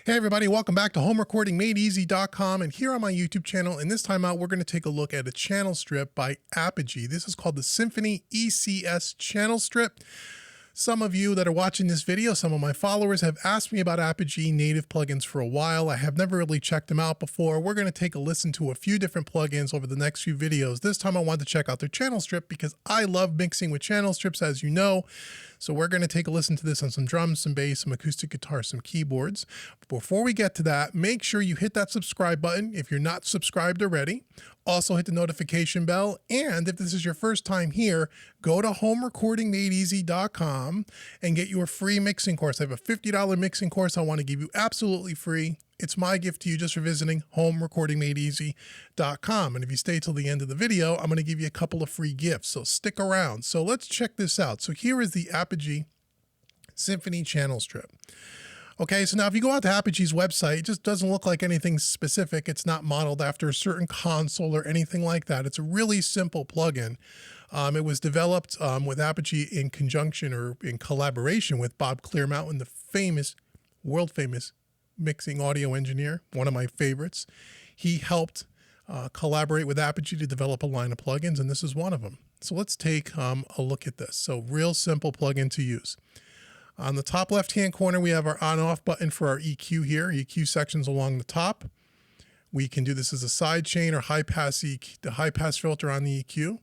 Hey everybody, welcome back to homerecordingmadeeasy.com, and here on my YouTube channel, and this time out we're going to take a look at a channel strip by Apogee. This is called the Symphony ECS Channel Strip. Some of you that are watching this video, some of my followers, have asked me about Apogee native plugins for a while. I have never really checked them out before. We're going to take a listen to a few different plugins over the next few videos. This time I wanted to check out their channel strip because I love mixing with channel strips, as you know. So we're going to take a listen to this on some drums, some bass, some acoustic guitar, some keyboards. Before we get to that, make sure you hit that subscribe button if you're not subscribed already. Also hit the notification bell. And if this is your first time here, go to homerecordingmadeeasy.com and get your free mixing course. I have a $50 mixing course I want to give you absolutely free. It's my gift to you just for visiting homerecordingmadeeasy.com. And if you stay till the end of the video, I'm going to give you a couple of free gifts. So stick around. So let's check this out. So here is the Apogee Symphony Channel Strip. Okay, so now if you go out to Apogee's website, it just doesn't look like anything specific. It's not modeled after a certain console or anything like that. It's a really simple plugin. It was developed with Apogee in conjunction or in collaboration with Bob Clearmountain, the famous, world famous mixing audio engineer, one of my favorites. He helped collaborate with Apogee to develop a line of plugins, and this is one of them. So let's take a look at this. So real simple plugin to use. On the top left-hand corner, we have our on-off button for our EQ here. EQ sections along the top. We can do this as a side chain or high-pass EQ, the high-pass filter on the EQ.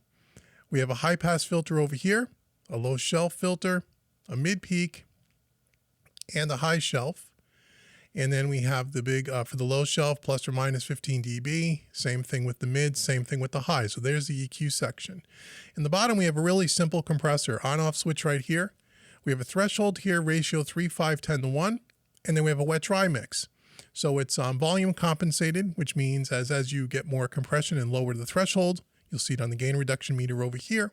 We have a high-pass filter over here, a low shelf filter, a mid-peak, and a high shelf. And then we have the big, for the low shelf, plus or minus 15 dB. Same thing with the mid, same thing with the high. So there's the EQ section. In the bottom, we have a really simple compressor. On-off switch right here. We have a threshold here, ratio 3, 5, 10 to 1. And then we have a wet-dry mix. So it's volume compensated, which means as you get more compression and lower the threshold, you'll see it on the gain reduction meter over here.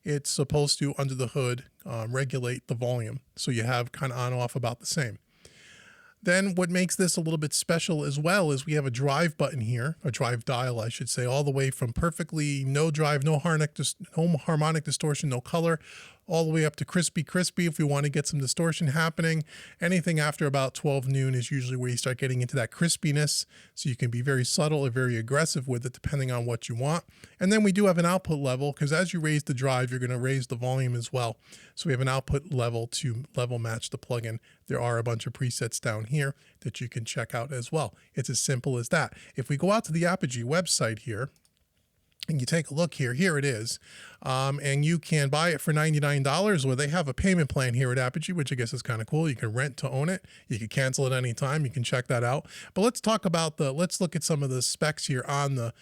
It's supposed to, under the hood, regulate the volume. So you have kind of on-off about the same. Then what makes this a little bit special as well is we have a drive button here, a drive dial, I should say, all the way from perfectly no drive, no harmonic distortion, no color, all the way up to crispy if we want to get some distortion happening. Anything after about 12 noon is usually where you start getting into that crispiness. So you can be very subtle or very aggressive with it depending on what you want. And then we do have an output level because as you raise the drive, you're going to raise the volume as well. So we have an output level to level match the plugin. There are a bunch of presets down here that you can check out as well. It's as simple as that. If we go out to the Apogee website here, and you take a look here, here it is, and you can buy it for $99, or they have a payment plan here at Apogee, which I guess is kind of cool. You can rent to own it. You can cancel it anytime. You can check that out. But let's talk about let's look at some of the specs here on the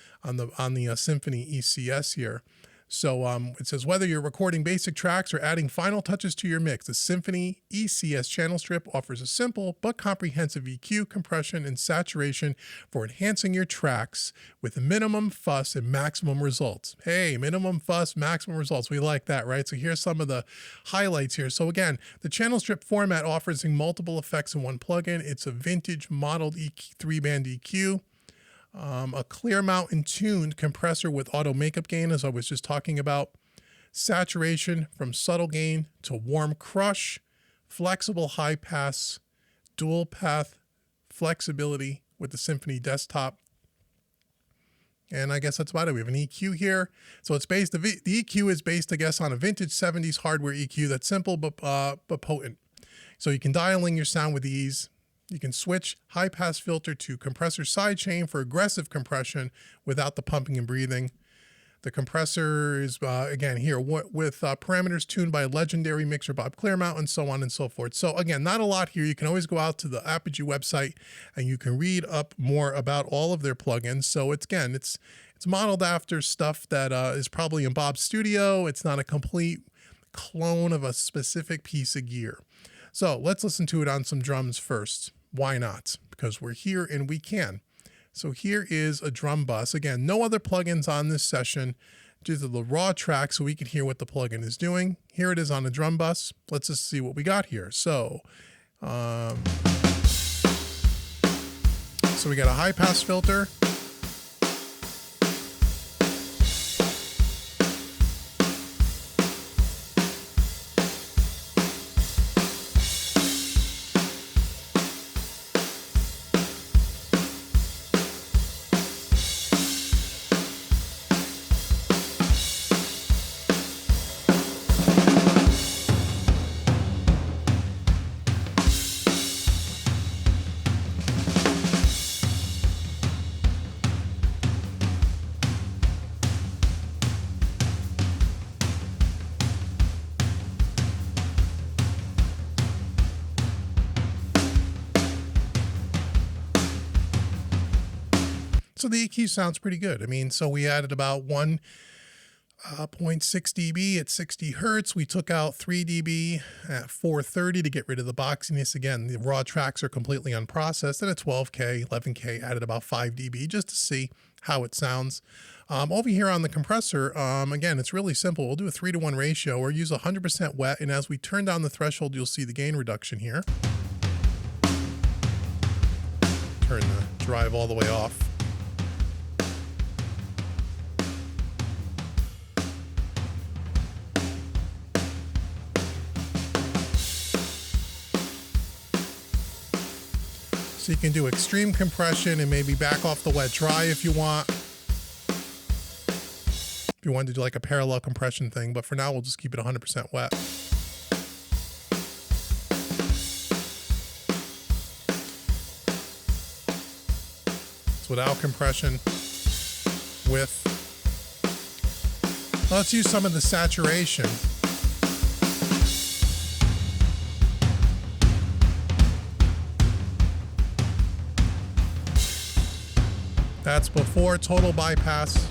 Symphony ECS here. So it says, whether you're recording basic tracks or adding final touches to your mix, the Symphony ECS channel strip offers a simple but comprehensive EQ, compression, and saturation for enhancing your tracks with minimum fuss and maximum results. Hey, minimum fuss, maximum results. We like that, right? So here's some of the highlights here. So again, the channel strip format offers multiple effects in one plugin. It's a vintage modeled 3-band EQ. A Clearmountain tuned compressor with auto makeup gain, as I was just talking about, saturation from subtle gain to warm crush, flexible high pass, dual path flexibility with the Symphony desktop. And I guess that's about it. We have an EQ here. So it's based, the EQ is based, I guess, on a vintage 70s hardware EQ that's simple but potent. So you can dial in your sound with ease. You can switch high-pass filter to compressor sidechain for aggressive compression without the pumping and breathing. The compressor is, again, here with parameters tuned by a legendary mixer, Bob Clearmountain, so on and so forth. So again, not a lot here. You can always go out to the Apogee website and you can read up more about all of their plugins. So it's modeled after stuff that is probably in Bob's studio. It's not a complete clone of a specific piece of gear. So let's listen to it on some drums first. Why not? Because we're here and we can. So here is a drum bus. Again, no other plugins on this session, just the raw track so we can hear what the plugin is doing. Here it is on a drum bus. Let's just see what we got here. So we got a high pass filter. So the EQ sounds pretty good. I mean, so we added about 1.6 dB at 60 hertz. We took out 3 dB at 430 to get rid of the boxiness. Again, the raw tracks are completely unprocessed. And at 12K, 11K, added about 5 dB just to see how it sounds. Over here on the compressor, again, it's really simple. We'll do a 3-to-1 ratio or use 100% wet. And as we turn down the threshold, you'll see the gain reduction here. Turn the drive all the way off. So you can do extreme compression and maybe back off the wet dry if you want. If you wanted to do like a parallel compression thing, but for now we'll just keep it 100% wet. So without compression, with. Let's use some of the saturation. That's before total bypass,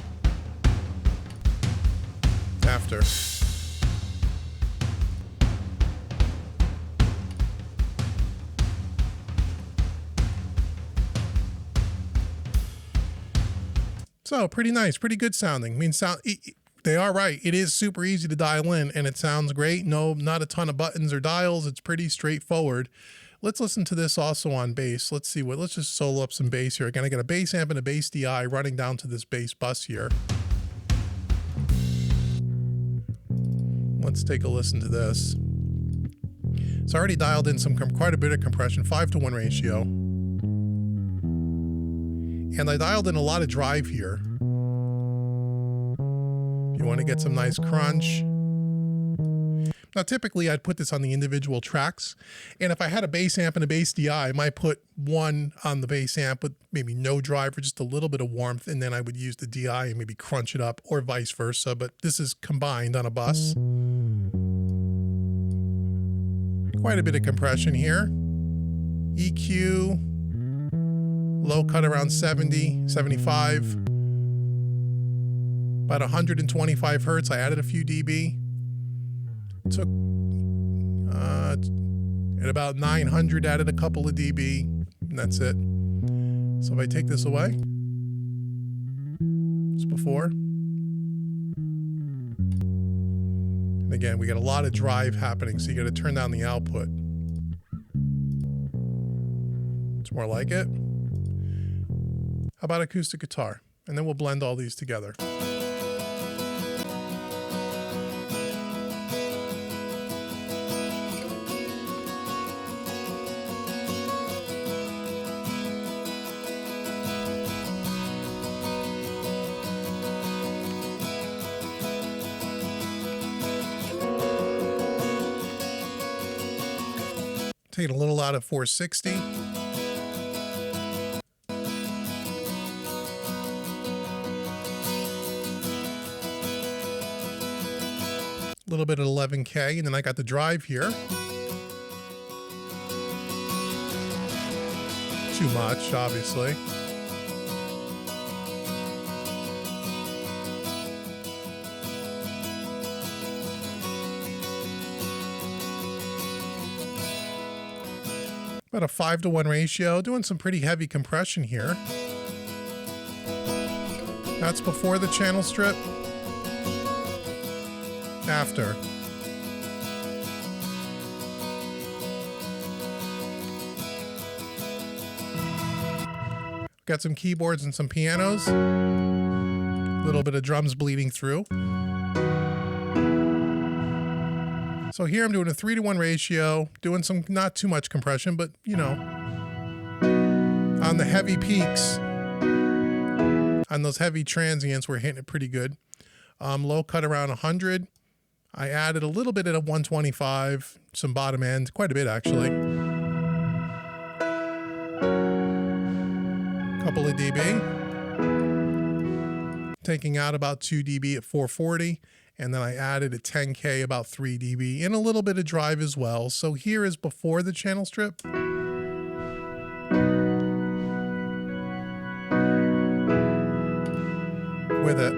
after. So pretty nice, pretty good sounding. I mean, they are right. It is super easy to dial in and it sounds great. No, not a ton of buttons or dials. It's pretty straightforward. Let's listen to this also on bass. Let's see what, let's just solo up some bass here. Again, I got a bass amp and a bass DI running down to this bass bus here. Let's take a listen to this. So I already dialed in quite a bit of compression, 5-to-1 ratio. And I dialed in a lot of drive here. If you want to get some nice crunch. Now, typically, I'd put this on the individual tracks. And if I had a bass amp and a bass DI, I might put one on the bass amp with maybe no drive or just a little bit of warmth. And then I would use the DI and maybe crunch it up or vice versa. But this is combined on a bus. Quite a bit of compression here. EQ. Low cut around 70, 75. About 125 hertz. I added a few dB. Took at about 900, added a couple of dB, and that's it. So if I take this away, it's before. And again, we got a lot of drive happening, so you got to turn down the output. It's more like it. How about acoustic guitar? And then we'll blend all these together. Take a little out of 460. A little bit at 11K, and then I got the drive here. Too much, obviously. About a 5-to-1 ratio, doing some pretty heavy compression here. That's before the channel strip. After. Got some keyboards and some pianos. A little bit of drums bleeding through. So here I'm doing a 3-to-1 ratio, doing some not too much compression, but you know, on the heavy peaks, on those heavy transients, we're hitting it pretty good. Low cut around 100. I added a little bit at a 125, some bottom end, quite a bit actually. Couple of dB. Taking out about 2 dB at 440. And then I added a 10K, about 3 dB, and a little bit of drive as well. So here is before the channel strip. with it.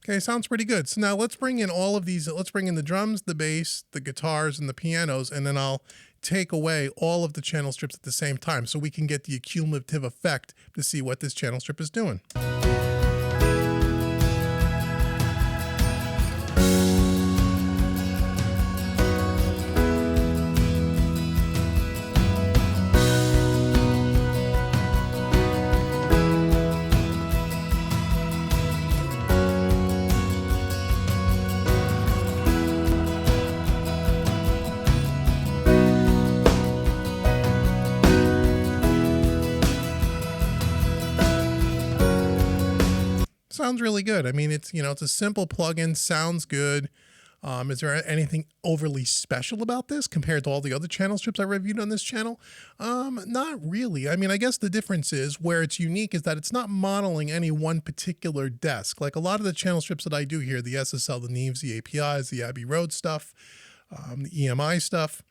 Okay, sounds pretty good. So now let's bring in all of these. Let's bring in the drums, the bass, the guitars, and the pianos, and then I'll take away all of the channel strips at the same time so we can get the cumulative effect to see what this channel strip is doing. Sounds really good. I mean, it's, you know, it's a simple plugin, sounds good. Is there anything overly special about this compared to all the other channel strips I reviewed on this channel? Not really. I mean, I guess the difference is where it's unique is that it's not modeling any one particular desk. Like a lot of the channel strips that I do here, the SSL, the Neves, the APIs, the Abbey Road stuff, the EMI stuff,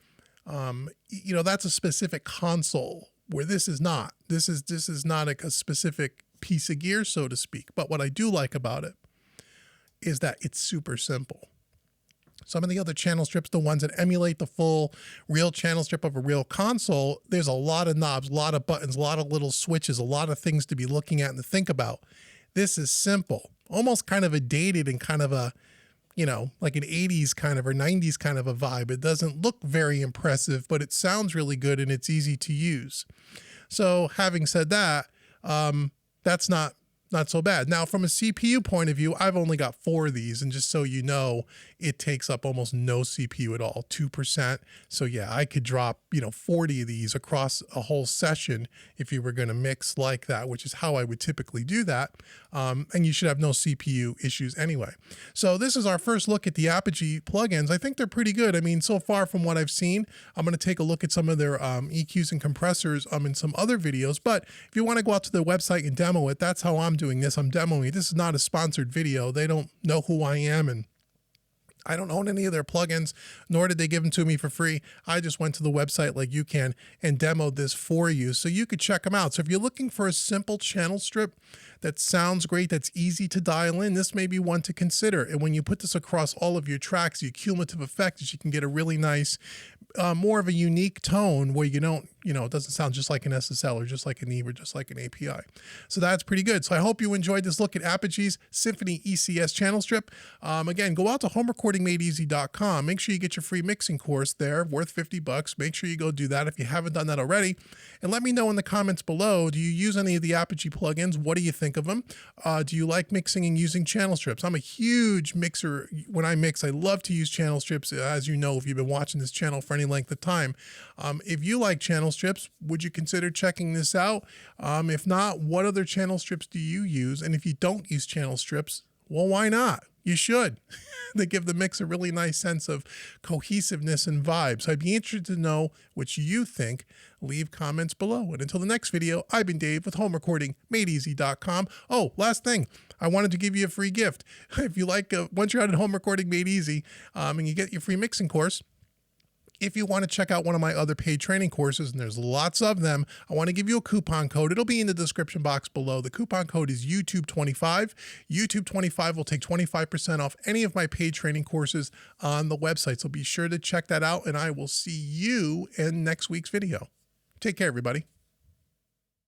you know, that's a specific console where this is not. This is not a specific piece of gear, so to speak. But what I do like about it is that it's super simple. Some of the other channel strips, the ones that emulate the full real channel strip of a real console, there's a lot of knobs, a lot of buttons, a lot of little switches, a lot of things to be looking at and to think about. This is simple, almost kind of a dated and kind of a, you know, like an 80s kind of or 90s kind of a vibe. It doesn't look very impressive, but it sounds really good and it's easy to use. So having said that, that's not so bad. Now, from a CPU point of view, I've only got 4 of these, and just so you know, it takes up almost no CPU at all, 2%. So yeah, I could drop, you know, 40 of these across a whole session if you were going to mix like that, which is how I would typically do that. And you should have no CPU issues anyway. So this is our first look at the Apogee plugins. I think they're pretty good. I mean, so far from what I've seen, I'm going to take a look at some of their EQs and compressors in some other videos. But if you want to go out to their website and demo it, that's how I'm doing this. I'm demoing it. This is not a sponsored video. They don't know who I am, and I don't own any of their plugins, nor did they give them to me for free. I just went to the website like you can and demoed this for you so you could check them out. So if you're looking for a simple channel strip that sounds great, that's easy to dial in, this may be one to consider. And when you put this across all of your tracks, the cumulative effect is you can get a really nice, more of a unique tone where you don't, you know, it doesn't sound just like an SSL or just like an Neve or just like an API. So that's pretty good. So I hope you enjoyed this look at Apogee's Symphony ECS channel strip. Again, go out to homerecordingmadeeasy.com. Make sure you get your free mixing course there, worth $50. Make sure you go do that if you haven't done that already. And let me know in the comments below, do you use any of the Apogee plugins? What do you think of them? Do you like mixing and using channel strips? I'm a huge mixer. When I mix, I love to use channel strips. As you know, if you've been watching this channel for any length of time. If you like channel strips, would you consider checking this out? If not, what other channel strips do you use? And if you don't use channel strips, well, why not? You should. They give the mix a really nice sense of cohesiveness and vibe. So I'd be interested to know what you think. Leave comments below. And until the next video, I've been Dave with homerecordingmadeeasy.com. Oh, last thing. I wanted to give you a free gift. If you like, once you're out at Home Recording Made Easy and you get your free mixing course, if you want to check out one of my other paid training courses, and there's lots of them, I want to give you a coupon code. It'll be in the description box below. The coupon code is YouTube25. YouTube25 will take 25% off any of my paid training courses on the website. So be sure to check that out, and I will see you in next week's video. Take care, everybody.